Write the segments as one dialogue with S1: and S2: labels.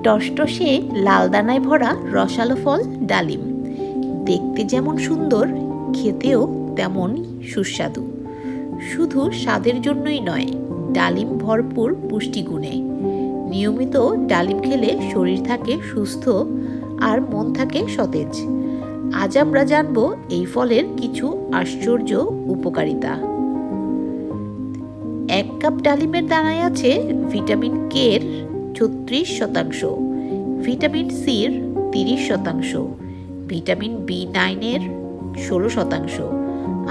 S1: টসটসে লাল দানায় ভরা রসালো ফল ডালিম। দেখতে যেমন সুন্দর, খেতেও তেমন সুস্বাদু। শুধু স্বাদের জন্যই নয়, ডালিম ভরপুর পুষ্টিগুণে। নিয়মিত ডালিম খেলে শরীর থাকে সুস্থ আর মন থাকে সতেজ। আজ আমরা জানব এই ফলের কিছু আশ্চর্য উপকারিতা। 1 কাপ ডালিমের দানায় আছে ভিটামিন কে এর 36%, ভিটামিন সির 30%, ভিটামিন বি9 এর 16%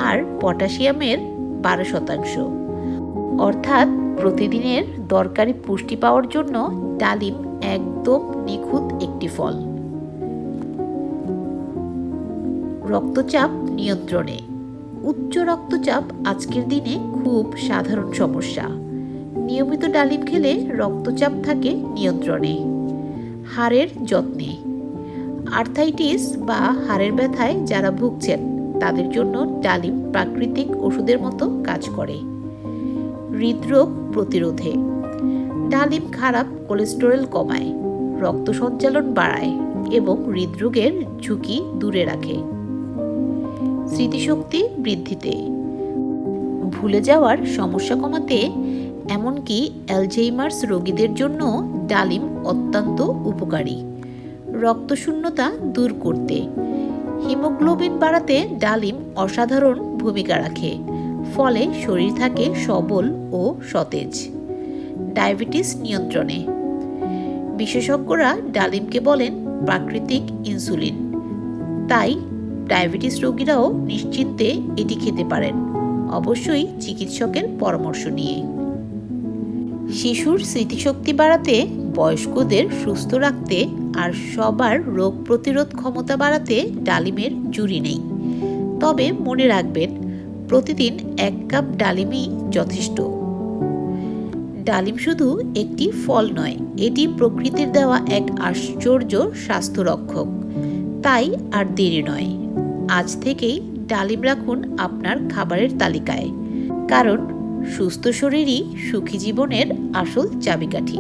S1: আর পটাশিয়ামের 12%। অর্থাৎ প্রতিদিনের দরকারি পুষ্টি পাওয়ার জন্য ডালিম একদম নিখুঁত একটি ফল। রক্তচাপ নিয়ন্ত্রণে। উচ্চ রক্তচাপ আজকের দিনে খুব সাধারণ সমস্যা। নিয়মিত ডালিম খেলে রক্তচাপ থাকে নিয়ন্ত্রণে। হাড়ের যত্নে। আর্থাইটিস বা হাড়ের ব্যথায় যারা ভুগছেন তাদের জন্য ডালিম প্রাকৃতিক ওষুধের মতো কাজ করে। হৃদরোগ প্রতিরোধে। ডালিম খারাপ কোলেস্টেরল কমায়, রক্ত সঞ্চালন বাড়ায় এবং হৃদরোগের ঝুঁকি দূরে রাখে। স্মৃতিশক্তি বৃদ্ধিতে। ভুলে যাওয়ার সমস্যা কমাতে, এমনকি অ্যালঝেইমার্স রোগীদের জন্য ডালিম অত্যন্ত উপকারী। রক্তশূন্যতা দূর করতে। হিমোগ্লোবিন বাড়াতে ডালিম অসাধারণ ভূমিকা রাখে, ফলে শরীর থাকে সবল ও সতেজ। ডায়াবেটিস নিয়ন্ত্রণে। বিশেষজ্ঞরা ডালিমকে বলেন প্রাকৃতিক ইনসুলিন, তাই ডায়াবেটিস রোগীরাও নিশ্চিন্তে এটি খেতে পারেন, অবশ্যই চিকিৎসকের পরামর্শ নিয়ে। শিশুর স্মৃতিশক্তি বাড়াতে, বয়স্কদের সুস্থ রাখতে আর সবার রোগ প্রতিরোধ ক্ষমতা বাড়াতে ডালিমের জুড়ি নেই। তবে মনে রাখবেন, প্রতিদিন 1 কাপ ডালিমই যথেষ্ট। ডালিম শুধু একটি ফল নয়, এটি প্রকৃতির দেওয়া এক আশ্চর্য স্বাস্থ্য রক্ষক। তাই আর দেরি নয়, আজ থেকেই ডালিম রাখুন আপনার খাবারের তালিকায়, কারণ সুস্থ শরীরই সুখী জীবনের আসল চাবিকাঠি।